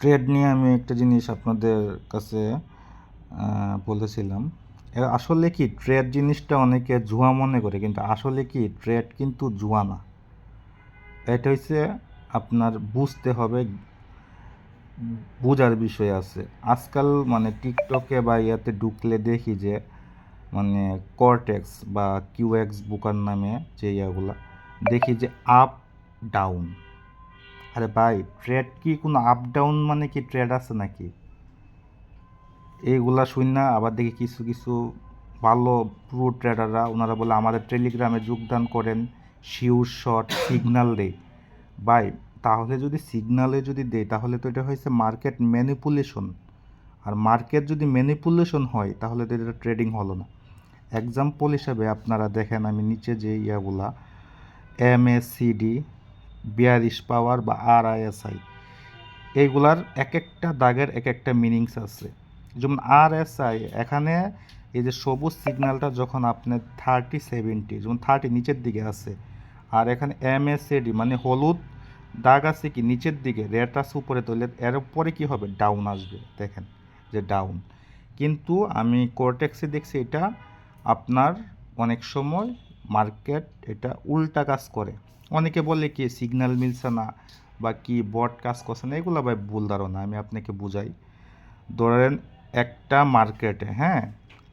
Trade নিয়ে আমি একটা জিনিস আপনাদের কাছে বলেছিলাম। আসলে কি ট্রেড জিনিসটা অনেকে জুয়া মনে করে, কিন্তু আসলে কি ট্রেড কিন্তু জুয়া না। এটা হচ্ছে আপনার বুঝতে হবে, বোঝার বিষয় আছে। আজকাল মানে টিকটকে বা ইয়াতে ঢুকলে দেখি যে মানে কর্টেক্স বা কিউএক্স বুকার নামে যে ইয়াগুলা দেখি যে আপ ডাউন। আরে ভাই, ট্রেড কি কোনো আপ ডাউন মানে কি ট্রেড আছে নাকি? এইগুলা শুন না আবার দেখি কিছু কিছু ভালো প্রো ট্রেডাররা ওনারা বলে আমাদের টেলিগ্রামে যোগদান করেন, শিওর শট সিগন্যাল দেয়। ভাই, তাহলে যদি সিগনালে যদি দেয় তাহলে তো এটা হয়েছে মার্কেট ম্যানিপুলেশন। আর মার্কেট যদি ম্যানিপুলেশন হয় তাহলে তো এটা ট্রেডিং হলো না। এক্সাম্পল হিসাবে আপনারা দেখেন, আমি নিচে যে ইয়াগুলা MACD, বিয়ারিশ পাওয়ার বা RSI, এইগুলার এক একটা দাগের এক একটা মিনিংস আছে। যেমন RSI এখানে এই যে সবুজ সিগন্যালটা যখন আপনার 30-70, যেমন 30 নিচের দিকে আছে, আর এখানে MACD মানে হলুদ দাগ আছে কি নিচের দিকে, রেড আছে উপরে, তাহলে এর পরে কী হবে? ডাউন আসবে। দেখেন যে ডাউন। কিন্তু আমি কোর্টেক্সে দেখছি এটা আপনার অনেক সময় মার্কেট এটা উল্টা কাজ করে। অনেকে বলে কি সিগন্যাল মিলছে না বা কি বট কাজ করছে না, এগুলো ভাই ভুল ধারণা। আমি আপনাকে বুঝাই। ধরেন একটা মার্কেটে, হ্যাঁ,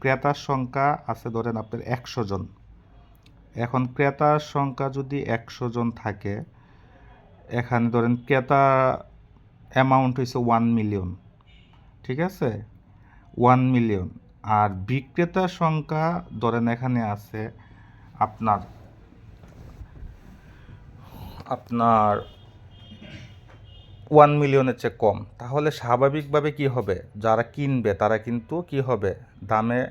ক্রেতার সংখ্যা আছে ধরেন আপনার 100 জন। এখন ক্রেতার সংখ্যা যদি 100 জন থাকে, এখানে ধরেন ক্রেতা অ্যামাউন্ট হয়েছে 1 মিলিয়ন, ঠিক আছে, 1 মিলিয়ন। আর বিক্রেতার সংখ্যা ধরেন এখানে আছে আপনার আপনার 1 মিলিয়নের চেয়ে কম। তাহলে স্বাভাবিকভাবে কি হবে? যারা কিনবে তারা কিন্তু কি হবে, দামে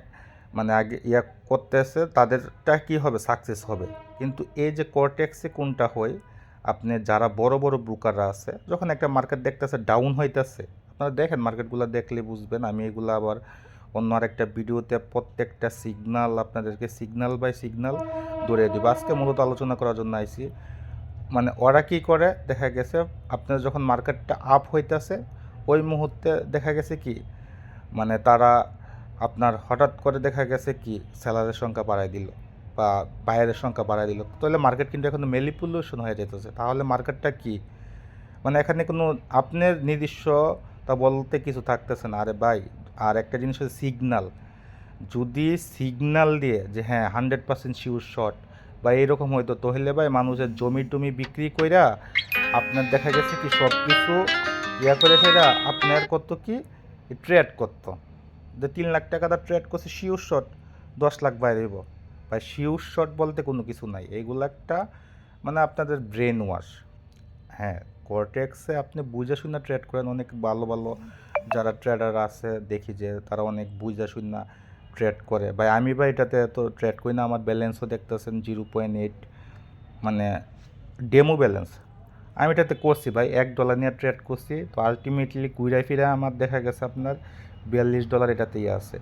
মানে আগে ইয়া করতেছে, তাদেরটা কি হবে? সাকসেস হবে। কিন্তু এই যে কর্টেক্সে কোনটা হয়, আপনি যারা বড় বড় ব্রোকাররা আছে, যখন একটা মার্কেট দেখতেছে ডাউন হইতেছে, আপনারা দেখেন মার্কেটগুলো দেখলে বুঝবেন। আমি এগুলো আবার অন্য আরেকটা ভিডিওতে প্রত্যেকটা সিগনাল আপনাদেরকে সিগনাল বাই সিগনাল ধরিয়ে দেবো। আজকে মূলত আলোচনা করার জন্য আইছি। মানে ওরা কী করে, দেখা গেছে আপনার যখন মার্কেটটা আপ হইতেছে ওই মুহূর্তে দেখা গেছে কি মানে তারা আপনার হঠাৎ করে দেখা গেছে কি সেলারের সংখ্যা বাড়ায় দিল বা বায়ারের সংখ্যা বাড়ায় দিল, তাহলে মার্কেট কিন্তু এখন ম্যানিপুলেশন হয়ে যেতেছে। তাহলে মার্কেটটা কি মানে এখানে কোনো আপনার নির্দিষ্টতা বলতে কিছু থাকতেছে না। আরে ভাই, আর একটা জিনিস হচ্ছে সিগনাল। যদি সিগনাল দিয়ে যে হ্যাঁ 100% শিওর শট বা এরকম হয়তো, তাহলে ভাই মানুষের জমি টমি বিক্রি কইরা আপনার দেখা গেছে কি সব কিছু ইয়া করে ফেরা আপনার কত কি ট্রেড করতো, যে 3 লাখ টাকা তার ট্রেড করছে শিওর শট, 10 লাখ বাইরে হইব। ভাই শিওর শট বলতে কোনো কিছু নাই, এইগুলো একটা মানে আপনাদের ব্রেন ওয়াশ। হ্যাঁ, কর্টেক্সে আপনি বুঝে শুনে ট্রেড করেন। অনেক ভালো ভালো যারা ট্রেডার আছে দেখি যে তারা অনেক বুঝে শুনে ট্রেড করে। ভাই আমি ভাই এটাতে তো ট্রেড করি না। আমার ব্যালেন্সও দেখতেছেন 0.8, মানে ডেমো ব্যালেন্স। আমি এটাতে করছি ভাই, $1 নিয়ে ট্রেড করছি, তো আলটিমেটলি ঘুরাই ফিরে আমার দেখা গেছে আপনার $42 এটাতেই আছে।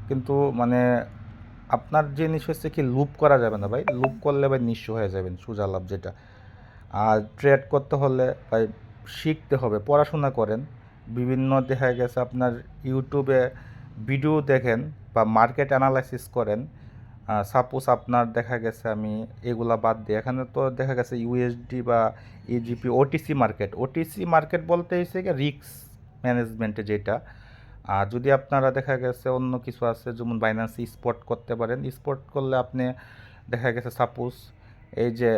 কিন্তু মানে আপনার জিনিস হচ্ছে কি লুপ করা যাবে না ভাই। লুপ করলে ভাই নিঃস্ব হয়ে যাবেন, সোজা লাভ যেটা। আর ট্রেড করতে হলে ভাই শিখতে হবে, পড়াশোনা করেন। বিভিন্ন দেখা গেছে আপনার ইউটিউবে ভিডিও দেখেন বা মার্কেট অ্যানালাইসিস করেন। সাপোজ আপনার দেখা গেছে আমি এগুলা বাদ দিই, এখানে তো দেখা গেছে ইউএসডি বা ইজিপি ওটিসি মার্কেট বলতে হচ্ছে কি রিস্ক ম্যানেজমেন্টে যেটা। আর যদি আপনারা দেখা গেছে অন্য কিছু আছে, যেমন বাইন্যান্সে স্পট করতে পারেন। স্পট করলে আপনি দেখা গেছে সাপোজ এই যে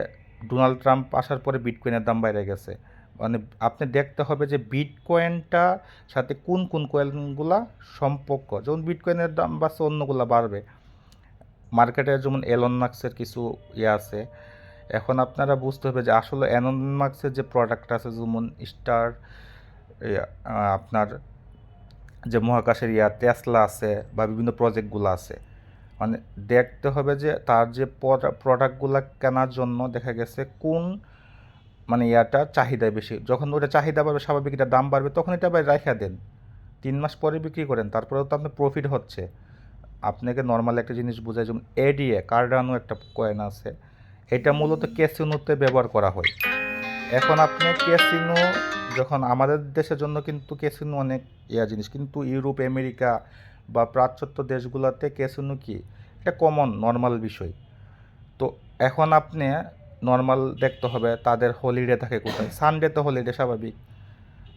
ডোনাল্ড ট্রাম্প আসার পরে বিটকয়েনের দাম বাইরে গেছে, মানে আপনি দেখতে হবে যে বিটকয়েনটা সাথে কোন কোন কয়েনগুলা সম্পর্ক, যেমন বিটকয়েনের দাম বাড়ছে অন্যগুলা বাড়বে। মার্কেটে যেমন এলন মাস্কের কিছু ইয়ে আছে। এখন আপনারা বুঝতে হবে যে আসলে এলন মাস্কের যে প্রোডাক্ট আছে, যেমন স্টার আপনার যে মহাকাশের টেসলা আছে বা বিভিন্ন প্রজেক্টগুলো আছে, মানে দেখতে হবে যে তার যে প্রোডাক্টগুলো কেনার জন্য দেখা গেছে কোন মানে ইয়াটা চাহিদা বেশি। যখন ওটা চাহিদা বাড়বে স্বাভাবিক এটা দাম বাড়বে, তখন এটা আবার রাখা দেন, 3 মাস পরে বিক্রি করেন, তারপরেও তো আপনার প্রফিট হচ্ছে। আপনাকে নর্মাল একটা জিনিস বোঝায়, যেমন এডিএ কার্ডানো একটা কয়েন আছে, এটা মূলত ক্যাসিনোতে ব্যবহার করা হয়। এখন আপনি ক্যাসিনো, যখন আমাদের দেশের জন্য কিন্তু ক্যাসিনো অনেক জিনিস, কিন্তু ইউরোপ আমেরিকা বা প্রাচ্যত্য দেশগুলোতে ক্যাসিনো কি এটা কমন নর্মাল বিষয়। তো এখন আপনি নর্মাল দেখতে হবে তাদের হলিডে থাকে কোথায়। সানডে তো হলিডে স্বাভাবিক।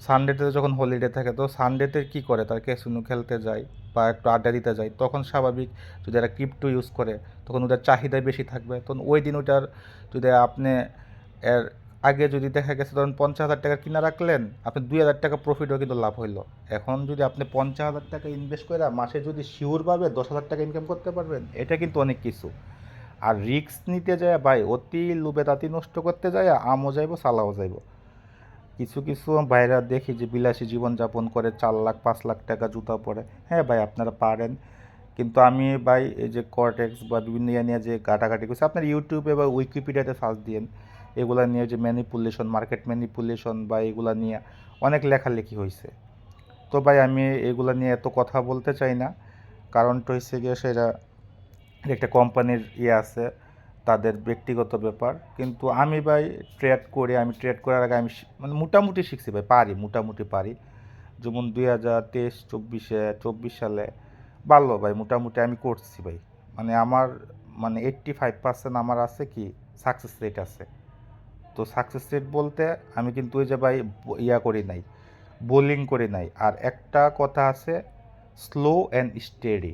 সানডেতে যখন হলিডে থাকে তো সানডেতে কী করে, তারা ক্যাসিনো খেলতে যায় বা একটু আড্ডা দিতে যায়, তখন স্বাভাবিক যদি এরা ক্রিপ্টো ইউজ করে তখন ওদের চাহিদা বেশি থাকবে। তখন ওই দিন ওইটার যদি আপনি এর আগে যদি দেখা গেছে ধরুন 50,000 টাকা কিনা রাখলেন, আপনি 2,000 টাকা প্রফিটও কিন্তু লাভ হইলো। এখন যদি আপনি 50,000 টাকা ইনভেস্ট করে মাসে যদি শিওরভাবে 10,000 টাকা ইনকাম করতে পারবেন, এটা কিন্তু অনেক কিছু। আর রিস্ক নিতে যায় ভাই, অতি লোভে তাঁতি নষ্ট করতে যায়, আমও যাইব চালাও যাইব। কিছু কিছু ভাইরা দেখি যে বিলাসী জীবনযাপন করে 4 লাখ 5 লাখ টাকা জুতা পরে। হ্যাঁ ভাই, আপনারা পারেন, কিন্তু আমি ভাই এই যে কর্টেক্স বা বিভিন্ন ইয়ে নিয়ে যে ঘাটাঘাটি করছি, আপনার ইউটিউবে বা উইকিপিডিয়াতে সার্চ দিন, এগুলা নিয়ে যে ম্যানিপুলেশন, মার্কেট ম্যানিপুলেশন বা এগুলা নিয়ে অনেক লেখালেখি হয়েছে। তো ভাই আমি এগুলা নিয়ে এত কথা বলতে চাই না, কারণটা হচ্ছে গিয়ে সেটা একটা কোম্পানির আছে, তাদের ব্যক্তিগত ব্যাপার। কিন্তু আমি ভাই ট্রেড করি, আমি ট্রেড করার আগে আমি মানে মোটামুটি শিখছি ভাই, পারি, মোটামুটি পারি। যেমন 2023-24 সালে ভালো ভাই, মোটামুটি আমি করছি ভাই। মানে আমার মানে 85% আমার আছে কি সাকসেস রেট আছে। তো সাকসেস রেট বলতে আমি কিন্তু ওই যে ভাই করি নাই, বোলিং করি নাই। আর একটা কথা আছে, স্লো অ্যান্ড স্টেডি,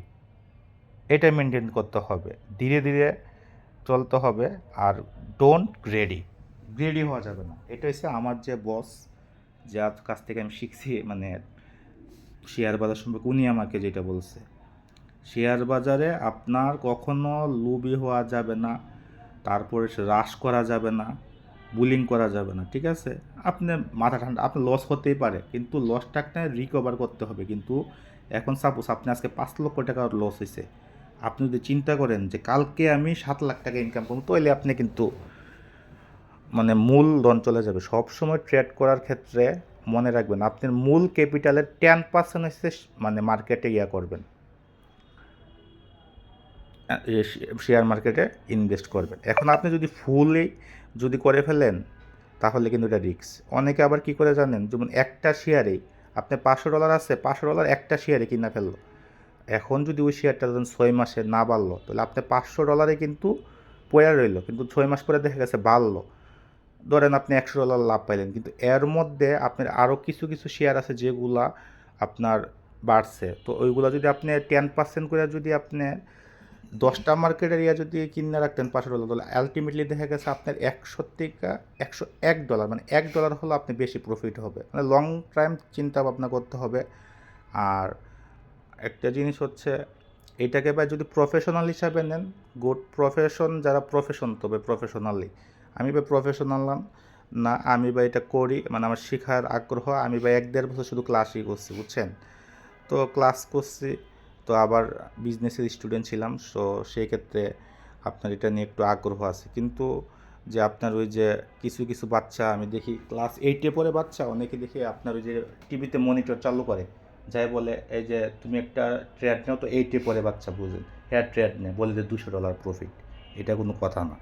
এটা মেনটেন করতে হবে, ধীরে ধীরে চলতে হবে। আর ডোন্ট গ্রেডি হওয়া যাবে না। এটা হচ্ছে আমার যে বস, যার কাছ থেকে আমি শিখছি মানে শেয়ার বাজার সম্পর্কে, উনি আমাকে যেটা বলছে, শেয়ার বাজারে আপনার কখনো লোভী হওয়া যাবে না, তারপরে হ্রাস করা যাবে না, বুলিং করা যাবে না, ঠিক আছে? আপনি মাথা ঠান্ডা, আপনার লস হতেই পারে, কিন্তু লসটাকে রিকভার করতে হবে। কিন্তু এখন সাপোজ আপনি আজকে 5 লক্ষ টাকা লস হয়েছে, আপনি যদি চিন্তা করেন যে কালকে আমি 7 লাখ টাকা ইনকাম করবো, তাহলে আপনি কিন্তু মানে মূল ধন চলে যাবে। সব সময় ট্রেড করার ক্ষেত্রে মনে রাখবেন, আপনার মূল ক্যাপিটালের 10% হচ্ছে মানে মার্কেটে করবেন, শেয়ার মার্কেটে ইনভেস্ট করবেন। এখন আপনি যদি ফুলই যদি করে ফেলেন, তাহলে কিন্তু এটা রিস্ক। অনেকে আবার কী করে জানেন, যেমন একটা শেয়ারেই আপনি $500 আছে, $500 একটা শেয়ারে কিনা ফেললো। এখন যদি ওই শেয়ারটা ধরুন 6 মাসে না বাড়লো, তাহলে আপনি $500 কিন্তু পড়ে রইলো, কিন্তু 6 মাস পরে দেখা গেছে বাড়লো। ধরেন আপনি $100 লাভ পাইলেন, কিন্তু এর মধ্যে আপনার আরও কিছু কিছু শেয়ার আছে যেগুলা আপনার বাড়ছে। তো ওইগুলো যদি আপনি 10% করে যদি আপনি 10টা মার্কেটের যদি কিনে রাখতেন $500, তাহলে আলটিমেটলি দেখা গেছে আপনার 100 থেকে $101, মানে $1 হলো আপনি বেশি প্রফিট হবে। মানে লং টাইম চিন্তা ভাবনা করতে হবে। আর একটা জিনিস হচ্ছে, এটাকে বা যদি প্রফেশনাল হিসাবে নেন, গুড প্রফেশন, যারা প্রফেশন, তবে প্রফেশনালি, আমি বা প্রফেশনাল না, আমি বা এটা করি মানে আমার শেখার আগ্রহ। আমি বা 1-1.5 বছর শুধু ক্লাসই করছি, বুঝছেন? তো ক্লাস করছি, তো আবার বিজনেসের স্টুডেন্ট ছিলাম, সো সেই ক্ষেত্রে আপনার এটা নিয়ে একটু আগ্রহ আছে। কিন্তু যে আপনার ওই যে কিছু কিছু বাচ্চা আমি দেখি ক্লাস 8-এ পড়ে বাচ্চা, অনেকে দেখি আপনার ওই যে টিভিতে মনিটর চালু করে, যাই বলে এই যে তুমি একটা ট্রেড নাও, তো 8-এ পড়ে বাচ্চা বুঝেন, হ্যাঁ ট্রেড নেয়, বলে যে $200 প্রফিট। এটা কোনো কথা না।